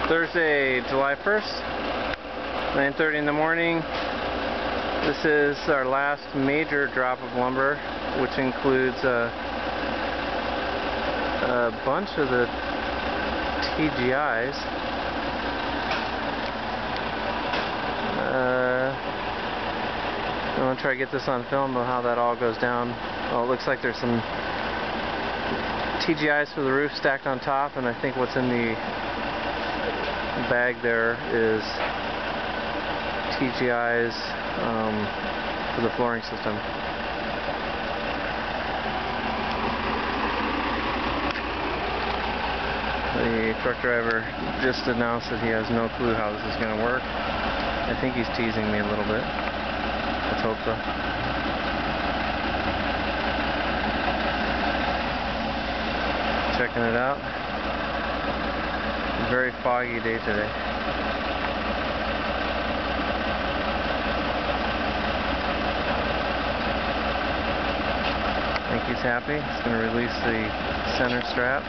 Thursday, July 1st, 9:30 in the morning. This is our last major drop of lumber, which includes a bunch of the TGIs. I'm going to try to get this on film of how that all goes down. Oh, it looks like there's some TGIs for the roof stacked on top, and I think what's in the bag there is TGIs for the flooring system. The truck driver just announced that he has no clue how this is going to work. I think he's teasing me a little bit. Let's hope so. Checking it out. Very foggy day today. I think he's happy. He's going to release the center strap.